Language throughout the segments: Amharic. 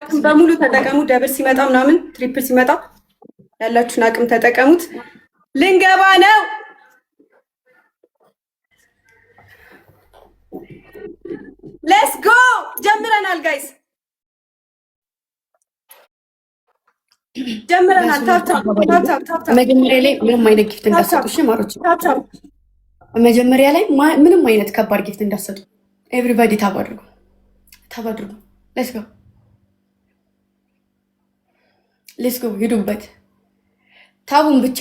በሙሉ ተጠቀሙ። ደብል ሲመጣ ምናምን ትሪፕል ሲመጣ ያላችሁን አቅም ተጠቀሙት። ልንገባ ነው። ሌትስ ጎ ጀምረናል ጋይስ ጀምረናል። ታፕ መጀመሪያ ላይ ምንም አይነት ጊፍት እንዳትሰጡ እሺ ማሮች። መጀመሪያ ላይ ምንም አይነት ከባድ ጊፍት እንዳትሰጡ። ኤቭሪባዲ ታብ አድርጉ። ሌትስ ጎ ሂዱበት። ታቡን ብቻ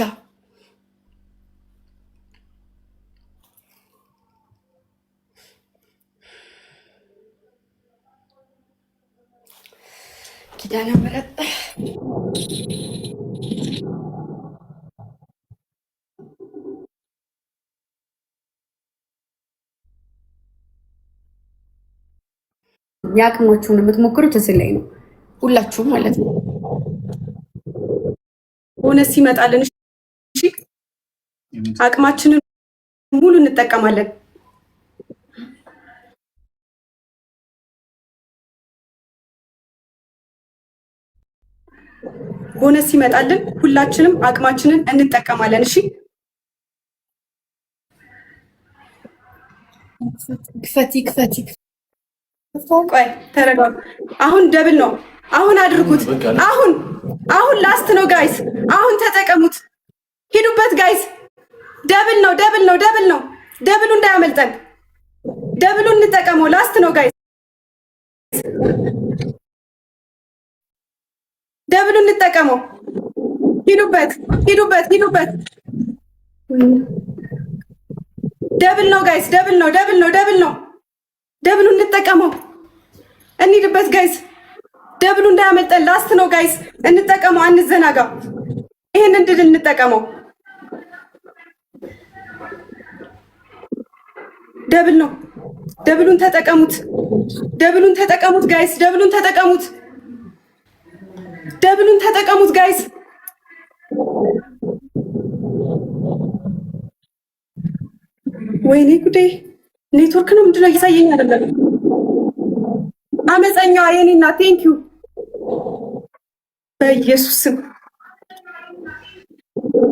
ኪዳነ ምሕረት ያቅማችሁን የምትሞክሩት እዚህ ላይ ነው፣ ሁላችሁም ማለት ነው። ቦነስ ይመጣልን። እሺ አቅማችንን ሙሉ እንጠቀማለን። ቦነስ ይመጣልን፣ ሁላችንም አቅማችንን እንጠቀማለን። እሺ ክፈቲ ቆይ ተረጋጉ። አሁን ደብል ነው። አሁን አድርጉት። አሁን ላስት ነው ጋይስ። አሁን ተጠቀሙት። ሂዱበት ጋይስ። ደብል ነው። ደብሉ እንዳያመልጠን። ደብሉ እንጠቀመው። ላስት ነው ጋይስ። ደብሉ እንጠቀመው። ሂዱበት። ደብል ነው ጋይስ። ደብል ነው። ደብሉ እንጠቀመው። እንሂድበት ጋይስ። ደብሉ እንዳያመልጠን። ላስት ነው ጋይስ። እንጠቀመው። አንዘናጋ። ይሄንን ድል እንጠቀመው። ደብል ነው። ደብሉን ተጠቀሙት ጋይስ። ደብሉን ተጠቀሙት ጋይስ። ወይኔ ጉዴ! ኔትወርክ ነው ምንድነው? እያሳየኝ አይደለም። አመፀኛዋ የኔ እናት ቴንክ ዩ በኢየሱስ ስም።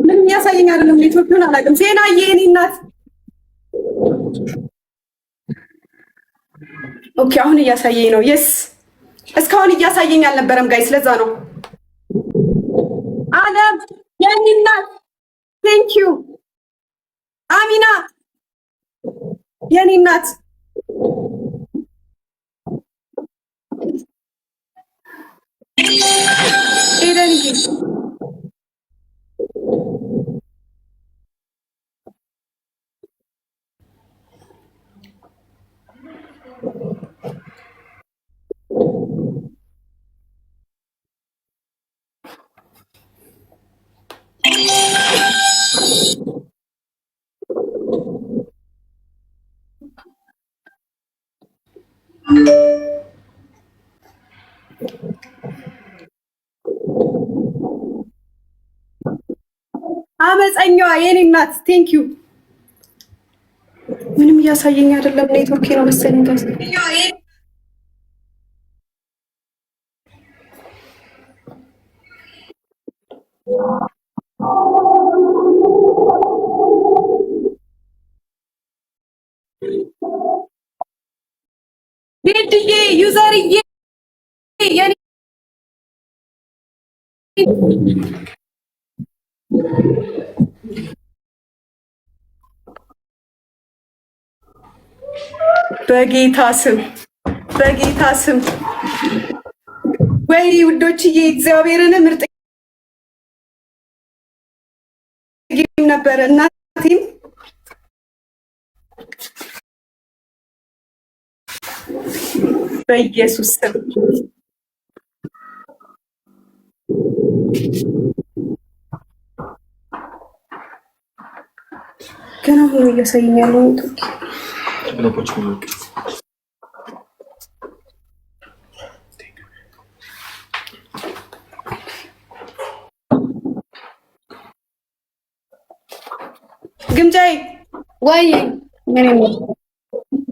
ምንም እያሳየኝ አይደለም። ኔትወርክን አላውቅም። ዜና የኔ እናት ኦኬ፣ አሁን እያሳየኝ ነው። የስ እስካሁን እያሳየኝ አልነበረም ጋይስ፣ ለዛ ነው። አለም የኔ እናት ቴንክ ዩ አሚና የኔ እናት ኤደንዬ አመፀኛዋ የኔ እናት ቴንክ ዩ። ምንም እያሳየኝ አይደለም። ኔትወርክ ነው መሰለኝ ጋይስ። ዴድዬ ዩዘርዬ የኔ በጌታ ስም ወይ ውዶችዬ፣ እግዚአብሔርን ምርጥ ጌም ነበረ። እናቴም በኢየሱስ ስም ገና ሆኖ እያሳየኝ ያለው ግምጃዬ ወይ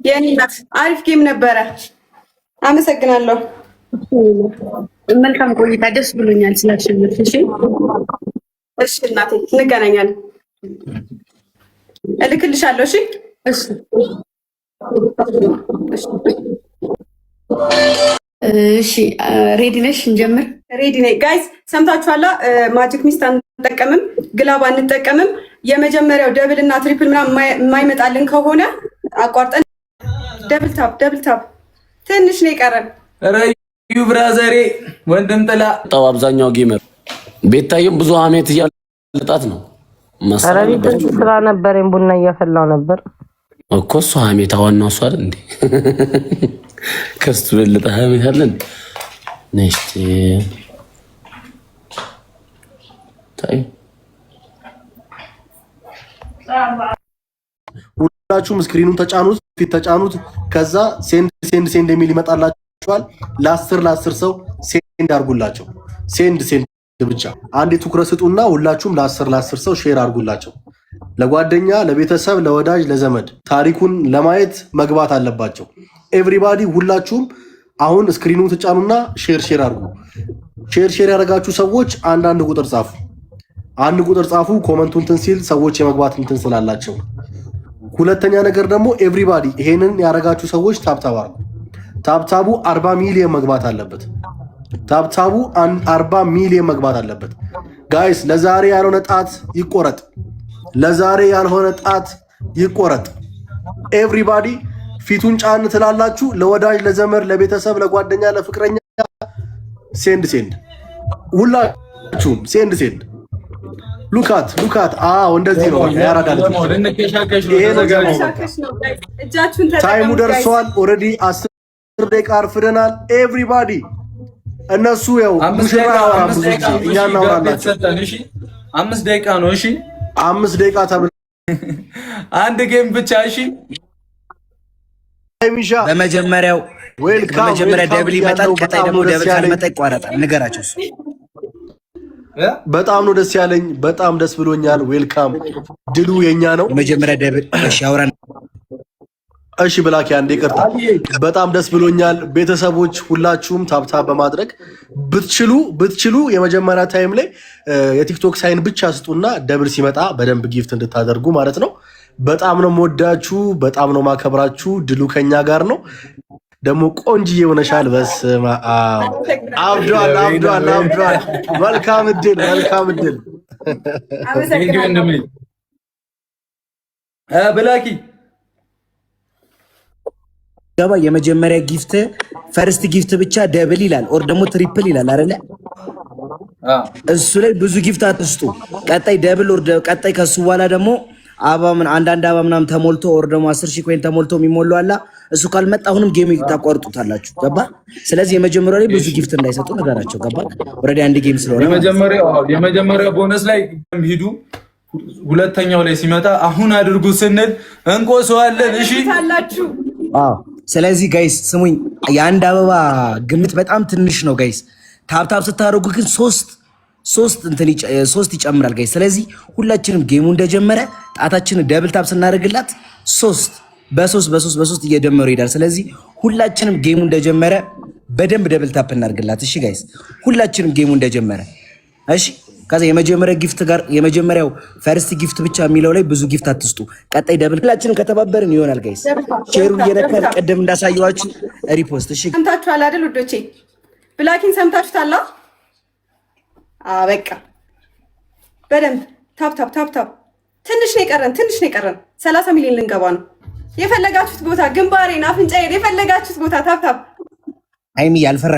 የኔ እናት አሪፍ ጌም ነበረ። አመሰግናለሁ። መልካም ቆይታ። ደስ ብሎኛል ስላሸነፍሽ። እሺ እናቴ እንገናኛለን። እልክልሻለሁ። እሺ እሺ ሬዲ ነሽ? እንጀምር። ሬዲ ነኝ። ጋይስ ሰምታችኋላ። ማጂክ ሚስት አንጠቀምም፣ ግላብ አንጠቀምም። የመጀመሪያው ደብል እና ትሪፕል ምናምን የማይመጣልን ከሆነ አቋርጠን ደብል ታፕ ትንሽ ነው የቀረን። ረዩ ብራዘሬ ወንድም ጥላ ጣው አብዛኛው ጌመር ቤታየም ብዙ አመት እያለጣት ነው መሰለኝ። ስራ ነበረኝ ቡና እያፈላው ነበር እኮ እሱ አመት ዋናው እሱ አይደል እንዴ? ከሱ በለጠ አመት አለን ነሽቲ ታይ ሁላችሁም ስክሪኑን ተጫኑት፣ ፊት ተጫኑት። ከዛ ሴንድ የሚል ይመጣላችኋል። ለ10 ሰው ሴንድ አድርጉላቸው። ሴንድ ብቻ አንዴ ትኩረት ስጡና ሁላችሁም ለ10 ሰው ሼር አድርጉላቸው። ለጓደኛ፣ ለቤተሰብ፣ ለወዳጅ፣ ለዘመድ ታሪኩን ለማየት መግባት አለባቸው። ኤቭሪባዲ ሁላችሁም አሁን ስክሪኑን ተጫኑና ሼር አድርጉ። ሼር ያደረጋችሁ ሰዎች አንዳንድ ቁጥር ጻፉ። አንድ ቁጥር ጻፉ። ኮመንቱን እንትን ሲል ሰዎች የመግባት እንትን ስላላቸው። ሁለተኛ ነገር ደግሞ ኤቭሪባዲ ይሄንን ያደረጋችሁ ሰዎች ታብታብ አድርጉ። ታብታቡ 40 ሚሊዮን መግባት አለበት። ታብታቡ 40 ሚሊዮን መግባት አለበት። ጋይስ ለዛሬ ያልሆነ ጣት ይቆረጥ። ለዛሬ ያልሆነ ጣት ይቆረጥ። ኤቭሪባዲ ፊቱን ጫን ትላላችሁ። ለወዳጅ፣ ለዘመድ፣ ለቤተሰብ፣ ለጓደኛ፣ ለፍቅረኛ ሴንድ ሁላችሁም ሴንድ ሉካት አዎ እንደዚህ ነው ያራዳል። ይሄ ነገር ነው። ታይሙ ደርሷል። ኦሬዲ 10 ደቂቃ አርፍደናል። ኤቭሪባዲ እነሱ ያው ሙሽራ ያወራ ብዙ ጊዜ እኛ እናወራላችሁ። 5 ደቂቃ ነው። እሺ 5 ደቂቃ ተብሎ አንድ ጌም ብቻ። እሺ በመጀመሪያ ደብል ይመጣል። ቀጣይ ደግሞ ደብል ካልመጣ ይቋረጣል። ንገራቸው። በጣም ነው ደስ ያለኝ። በጣም ደስ ብሎኛል። ዌልካም ድሉ የኛ ነው። የመጀመሪያ ደብል ሻውራን እሺ ብላኪ አንዴ ይቅርታ። በጣም ደስ ብሎኛል። ቤተሰቦች ሁላችሁም ታብታብ በማድረግ ብትችሉ የመጀመሪያ ታይም ላይ የቲክቶክ ሳይን ብቻ ስጡና ደብል ሲመጣ በደንብ ጊፍት እንድታደርጉ ማለት ነው። በጣም ነው የምወዳችሁ፣ በጣም ነው ማከብራችሁ። ድሉ ከኛ ጋር ነው። ደግሞ ቆንጅዬ ሆነሻል። በስመ አብ አብዷል። መልካም እድል ብላኪ ገባ። የመጀመሪያ ጊፍት ፈርስት ጊፍት ብቻ ደብል ይላል ኦር ደግሞ ትሪፕል ይላል አይደለ? እሱ ላይ ብዙ ጊፍት አትስጡ። ቀጣይ ደብል ኦር ቀጣይ ከሱ በኋላ ደግሞ አንዳንድ አበባ ምናምን ተሞልቶ ኦር ደግሞ 10,000 ኮይን ተሞልቶ የሚሞላው አላ እሱ ካልመጣ አሁንም ጌም ታቋርጡታላችሁ። ገባ? ስለዚህ የመጀመሪያው ላይ ብዙ ጊፍት እንዳይሰጡ ነገራቸው። ገባ? ኦሬዲ አንድ ጌም ስለሆነ የመጀመሪያው ቦነስ ላይ ሂዱ። ሁለተኛው ላይ ሲመጣ አሁን አድርጉ ስንል እንቆሰዋለን። እሺ ታላችሁ። ስለዚህ ጋይስ ስሙኝ፣ የአንድ አበባ ግምት በጣም ትንሽ ነው ጋይስ። ታብታብ ስታደርጉ ግን ሶስት ይጨምራል ጋይስ። ስለዚህ ሁላችንም ጌሙ እንደጀመረ ጣታችንን ደብል ታብ ስናደርግላት በሶስት እየደመሩ ይሄዳል። ስለዚህ ሁላችንም ጌሙ እንደጀመረ በደንብ ደብል ታፕ እናደርግላት። እሺ ጋይስ ሁላችንም ጌሙ እንደጀመረ እሺ። ከዛ የመጀመሪያው ፈርስት ጊፍት ብቻ የሚለው ላይ ብዙ ጊፍት አትስጡ። ቀጣይ ደብል ሁላችንም ከተባበርን ይሆናል ጋይስ። ሼሩን እየነካን ቀደም እንዳሳየዋችሁ ሪፖስት። እሺ ሰምታችኋል አይደል ውዶቼ? ብላኪን ሰምታችሁታል? በቃ በደንብ ታፕ። ትንሽ ነው የቀረን 30 ሚሊዮን ልንገባ ነው። የፈለጋችሁት ቦታ ግንባሬን፣ አፍንጫዬን የፈለጋችሁት ቦታ ታፕ። አይሚ ያልፈራሽ